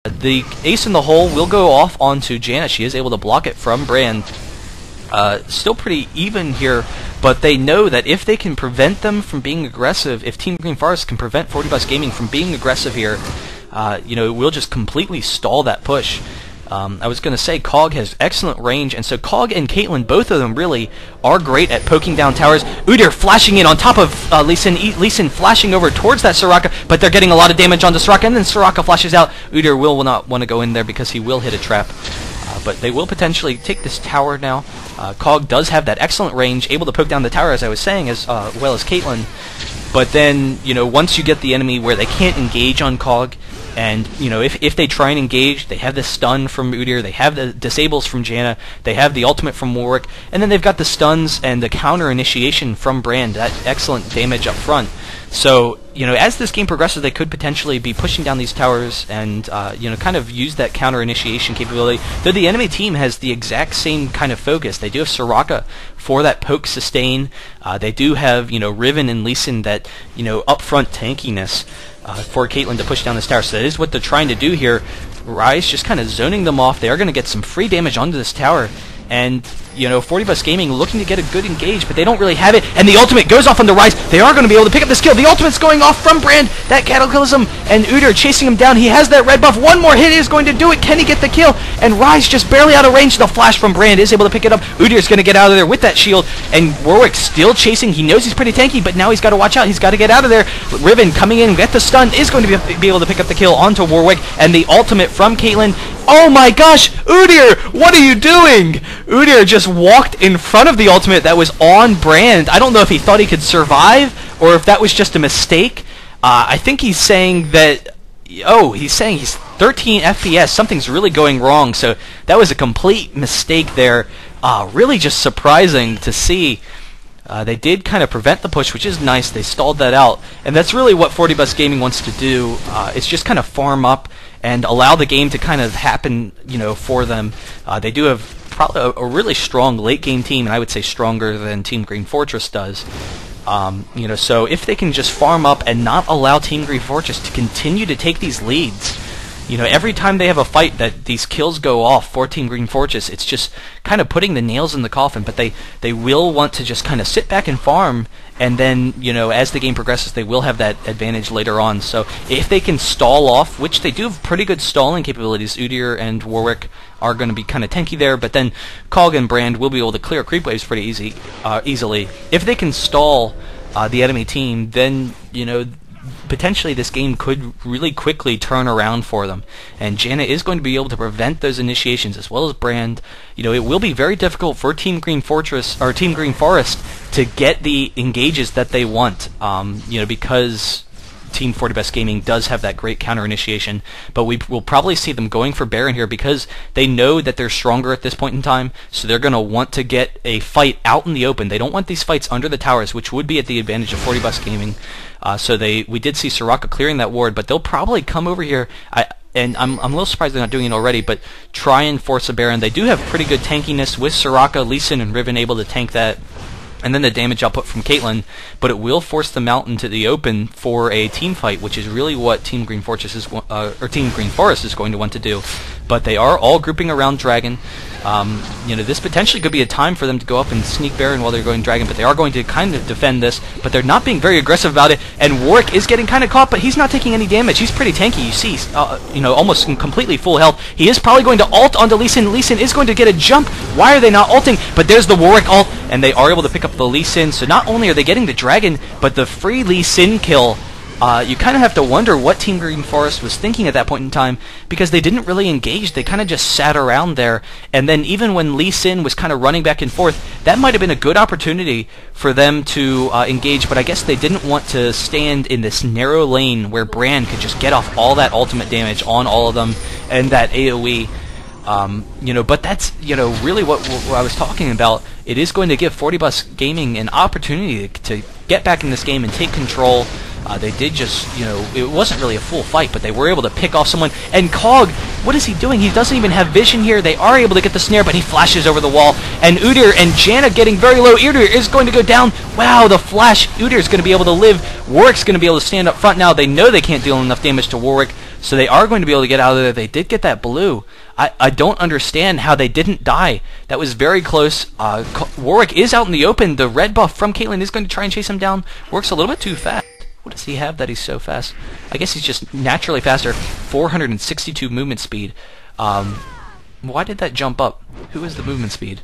The ace in the hole will go off onto Janna. She is able to block it from Brand. Still pretty even here, but they know that if they can prevent them from being aggressive, if Team Green Forest can prevent 40 Bus Gaming from being aggressive here, it will just completely stall that push. I was going to say Cog has excellent range, and so Cog and Caitlyn, both of them really are great at poking down towers. Udyr flashing in on top of Lee Sin. Lee Sin flashing over towards that Soraka, but they're getting a lot of damage onto Soraka, and then Soraka flashes out. Udyr will not want to go in there because he will hit a trap. But they will potentially take this tower now. Cog does have that excellent range, able to poke down the tower, as I was saying, as well as Caitlyn. But then, once you get the enemy where they can't engage on Cog, and, if they try and engage, they have the stun from Udyr, they have the disables from Janna, they have the ultimate from Warwick, and then they've got the stuns and the counter initiation from Brand, that excellent damage up front. So, as this game progresses, they could potentially be pushing down these towers and, kind of use that counter initiation capability. Though the enemy team has the exact same kind of focus. They do have Soraka for that poke sustain. They do have, Riven and Lee Sin, that, upfront tankiness for Caitlyn to push down this tower. So that is what they're trying to do here. Rise just kind of zoning them off. They are going to get some free damage onto this tower. And, 40 Bus Gaming looking to get a good engage, but they don't really have it. And the ultimate goes off on the Rise. They are going to be able to pick up this kill. The ultimate's going off from Brand. That Cataclysm, and Udyr chasing him down. He has that red buff. One more hit is going to do it. Can he get the kill? And Rise just barely out of range. The flash from Brand is able to pick it up. Udyr's going to get out of there with that shield. And Warwick still chasing. He knows he's pretty tanky, but now he's got to watch out. He's got to get out of there. Riven coming in, get the stun, is going to be able to pick up the kill onto Warwick. And the ultimate from Caitlyn. Oh my gosh, Udyr, what are you doing? Udyr just walked in front of the ultimate that was on Brand. I don't know if he thought he could survive or if that was just a mistake. I think he's saying that, he's saying he's 13 FPS. Something's really going wrong. So that was a complete mistake there. Really just surprising to see. They did kind of prevent the push, which is nice. They stalled that out. And that's really what 40 Bus Gaming wants to do. It's just kind of farm up and allow the game to kind of happen, for them. They do have probably a really strong late game team, and I would say stronger than Team Green Fortress does. So if they can just farm up and not allow Team Green Fortress to continue to take these leads, every time they have a fight that these kills go off for Team Green Fortress, it's just kind of putting the nails in the coffin. But they will want to just kind of sit back and farm, and then, as the game progresses, they will have that advantage later on. So if they can stall off, which they do have pretty good stalling capabilities, Udyr and Warwick are going to be kind of tanky there, but then Cog and Brand will be able to clear creep waves pretty easily. If they can stall the enemy team, then, potentially this game could really quickly turn around for them. And Janna is going to be able to prevent those initiations as well as Brand. It will be very difficult for Team Green Fortress or Team Green Forest to get the engages that they want. Because Team 40 Bus Gaming does have that great counter initiation, but we will probably see them going for Baron here because they know that they're stronger at this point in time, so they're going to want to get a fight out in the open. They don't want these fights under the towers, which would be at the advantage of 40 Bus Gaming. We did see Soraka clearing that ward, but they'll probably come over here. And I'm a little surprised they're not doing it already, but try and force a Baron. They do have pretty good tankiness with Soraka, Lee Sin, and Riven able to tank that. And then the damage output from Caitlyn, but it will force them out into the open for a team fight, which is really what Team Green Fortress is, or Team Green Forest is going to want to do. But they are all grouping around Dragon. This potentially could be a time for them to go up and sneak Baron while they're going Dragon, but they are going to kind of defend this, but they're not being very aggressive about it. And Warwick is getting kind of caught, but he's not taking any damage. He's pretty tanky. You see, almost completely full health. He is probably going to ult onto Lee Sin. Lee Sin is going to get a jump. Why are they not ulting? But there's the Warwick ult, and they are able to pick up the Lee Sin. So not only are they getting the Dragon, but the free Lee Sin kill. You kind of have to wonder what Team Green Forest was thinking at that point in time, because they didn't really engage. They kind of just sat around there, and then even when Lee Sin was kind of running back and forth, that might have been a good opportunity for them to engage, but I guess they didn't want to stand in this narrow lane where Brand could just get off all that ultimate damage on all of them and that AoE. But that's, really what I was talking about. It is going to give 40 Bus Gaming an opportunity to get back in this game and take control. They did just, it wasn't really a full fight, but they were able to pick off someone. And Cog, what is he doing? He doesn't even have vision here. They are able to get the snare, but he flashes over the wall. And Udyr and Janna getting very low. Udyr is going to go down. Wow, the flash. Udyr is going to be able to live. Warwick's going to be able to stand up front now. They know they can't deal enough damage to Warwick, So they are going to be able to get out of there. They did get that blue. I don't understand how they didn't die. That was very close. Warwick is out in the open. The red buff from Caitlyn is going to try and chase him down. Warwick's a little bit too fast. What does he have that he's so fast? I guess he's just naturally faster. 462 movement speed. Why did that jump up? Who is the movement speed?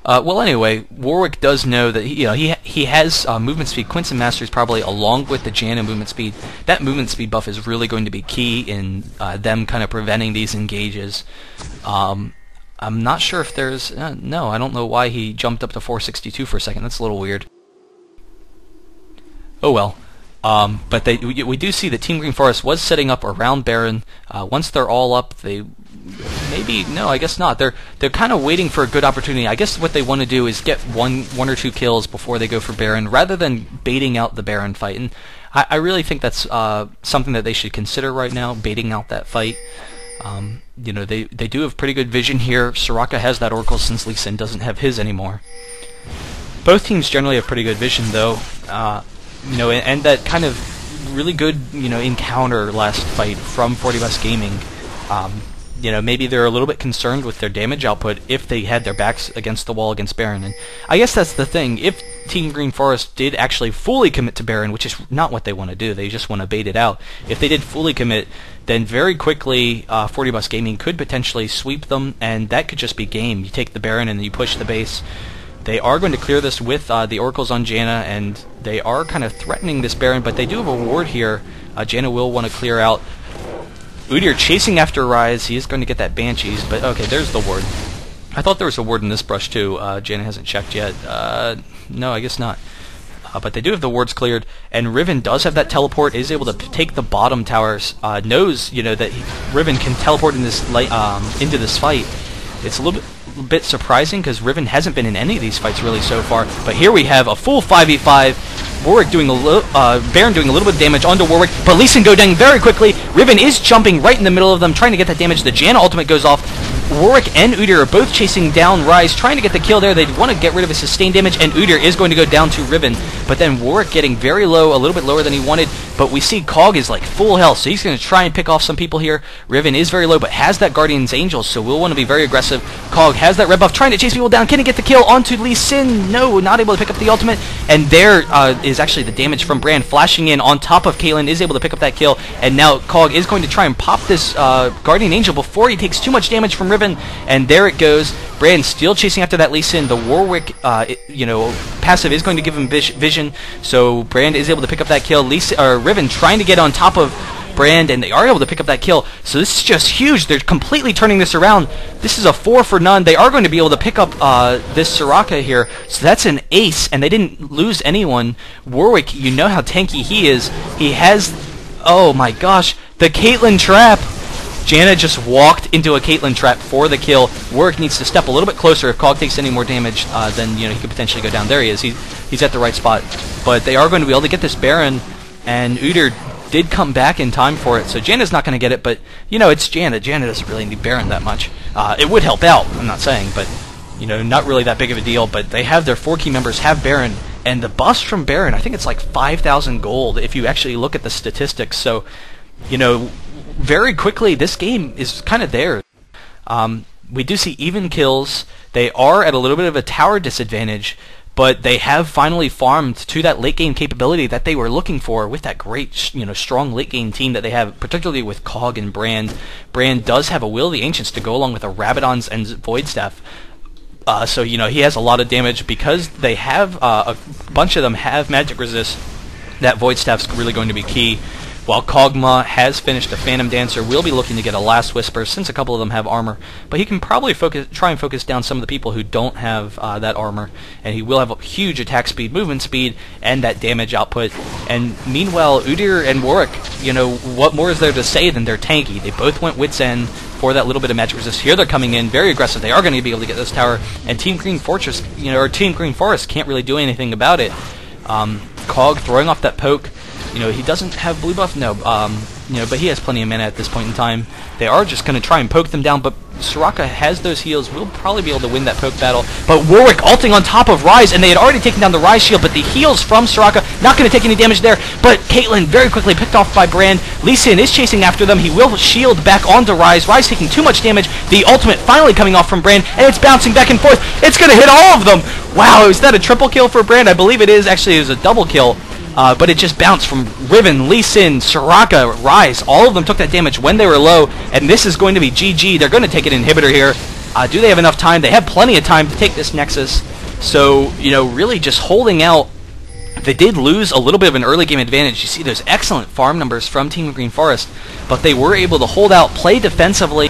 Well, anyway, Warwick does know that he has movement speed. Quincy Masters probably, along with the Janna movement speed. That movement speed buff is really going to be key in them kind of preventing these engages. I'm not sure if there's... no, I don't know why he jumped up to 462 for a second. That's a little weird. Oh well. But we do see that Team Green Forest was setting up around Baron. Once they're all up, they... Maybe no, I guess not. They're kind of waiting for a good opportunity. I guess what they want to do is get one or two kills before they go for Baron, rather than baiting out the Baron fight. And I really think that's something that they should consider right now, baiting out that fight. They do have pretty good vision here. Soraka has that Oracle since Lee Sin doesn't have his anymore. Both teams generally have pretty good vision though. And that kind of really good encounter last fight from 40 Bus Gaming. Maybe they're a little bit concerned with their damage output if they had their backs against the wall against Baron. And I guess that's the thing. If Team Green Forest did actually fully commit to Baron, which is not what they want to do, they just want to bait it out. If they did fully commit, then very quickly 40 Bus Gaming could potentially sweep them, and that could just be game. You take the Baron and you push the base. They are going to clear this with the Oracles on Janna, and they are kind of threatening this Baron, but they do have a ward here. Janna will want to clear out. Udyr chasing after Ryze. He is going to get that Banshees, but okay, there's the ward. I thought there was a ward in this brush too. Janna hasn't checked yet. No, I guess not. But they do have the wards cleared, and Riven does have that teleport, is able to take the bottom towers, knows that Riven can teleport in this into this fight. It's a little bit surprising because Riven hasn't been in any of these fights really so far, but here we have a full 5v5. Warwick doing Baron doing a little bit of damage onto Warwick, but Lee Sin go down very quickly. Riven is jumping right in the middle of them, trying to get that damage. The Janna ultimate goes off. Warwick and Udyr are both chasing down Ryze, trying to get the kill there. They want to get rid of his sustained damage, and Udyr is going to go down to Riven. But then Warwick getting very low, a little bit lower than he wanted. But we see Cog is like full health, so he's going to try and pick off some people here. Riven is very low, but has that Guardian's Angel, so we'll want to be very aggressive. Cog has that red buff, trying to chase people down. Can he get the kill onto Lee Sin? No, not able to pick up the ultimate. And there is actually the damage from Brand flashing in on top of Caitlyn, is able to pick up that kill. And now Cog is going to try and pop this Guardian Angel before he takes too much damage from Riven. And there it goes. Brand still chasing after that Lee Sin. The Warwick, passive is going to give him vision, so Brand is able to pick up that kill. Riven trying to get on top of Brand, and they are able to pick up that kill. So this is just huge. They're completely turning this around. This is a 4 for none. They are going to be able to pick up this Soraka here. So that's an ace, and they didn't lose anyone. Warwick, you know how tanky he is. He has, oh my gosh, the Caitlyn trap. Janna just walked into a Caitlyn trap for the kill. Warwick needs to step a little bit closer. If Cog takes any more damage, then he could potentially go down. There he is. He's at the right spot. But they are going to be able to get this Baron, and Udyr did come back in time for it. So Janna's not going to get it, but it's Janna. Janna doesn't really need Baron that much. It would help out, I'm not saying, but not really that big of a deal. But they have their 4 key members have Baron, and the bust from Baron, I think it's like 5,000 gold if you actually look at the statistics. So, very quickly, this game is kind of there. We do see even kills. They are at a little bit of a tower disadvantage, but they have finally farmed to that late game capability that they were looking for with that great, strong late game team that they have, particularly with Cog and Brand. Brand does have a Will of the Ancients to go along with a Rabadon's and Void Staff. So, he has a lot of damage because they have, a bunch of them have magic resist. That Void Staff's really going to be key. While Kog'Maw has finished a Phantom Dancer, will be looking to get a Last Whisper, since a couple of them have armor. But he can probably try and focus down some of the people who don't have that armor. And he will have a huge attack speed, movement speed, and that damage output. And meanwhile, Udyr and Warwick, what more is there to say than they're tanky? They both went Wit's End for that little bit of magic resist. Here they're coming in very aggressive. They are going to be able to get this tower. And Team Green Fortress, or Team Green Forest can't really do anything about it. Cog throwing off that poke. He doesn't have blue buff, no, but he has plenty of mana at this point in time. They are just going to try and poke them down, but Soraka has those heals. We'll probably be able to win that poke battle. But Warwick ulting on top of Ryze, and they had already taken down the Ryze shield, but the heals from Soraka, not going to take any damage there. But Caitlyn very quickly picked off by Brand. Lee Sin is chasing after them. He will shield back onto Ryze. Ryze taking too much damage. The ultimate finally coming off from Brand, and it's bouncing back and forth. It's going to hit all of them. Wow, is that a triple kill for Brand? I believe it is. Actually, it was a double kill. But it just bounced from Riven, Lee Sin, Soraka, Ryze. All of them took that damage when they were low, and this is going to be GG. They're going to take an inhibitor here. Do they have enough time? They have plenty of time to take this Nexus. So, really just holding out. They did lose a little bit of an early game advantage. You see those excellent farm numbers from Team Green Forest, but they were able to hold out, play defensively.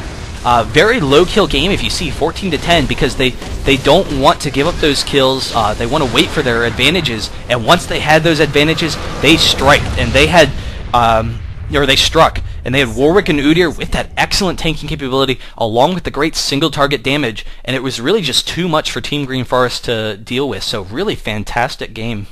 Very low kill game, if you see, 14-10, because they don't want to give up those kills. They want to wait for their advantages, and once they had those advantages, they striked, and they had, they struck, and they had Warwick and Udyr with that excellent tanking capability, along with the great single target damage, and it was really just too much for Team Green Forest to deal with. So really fantastic game.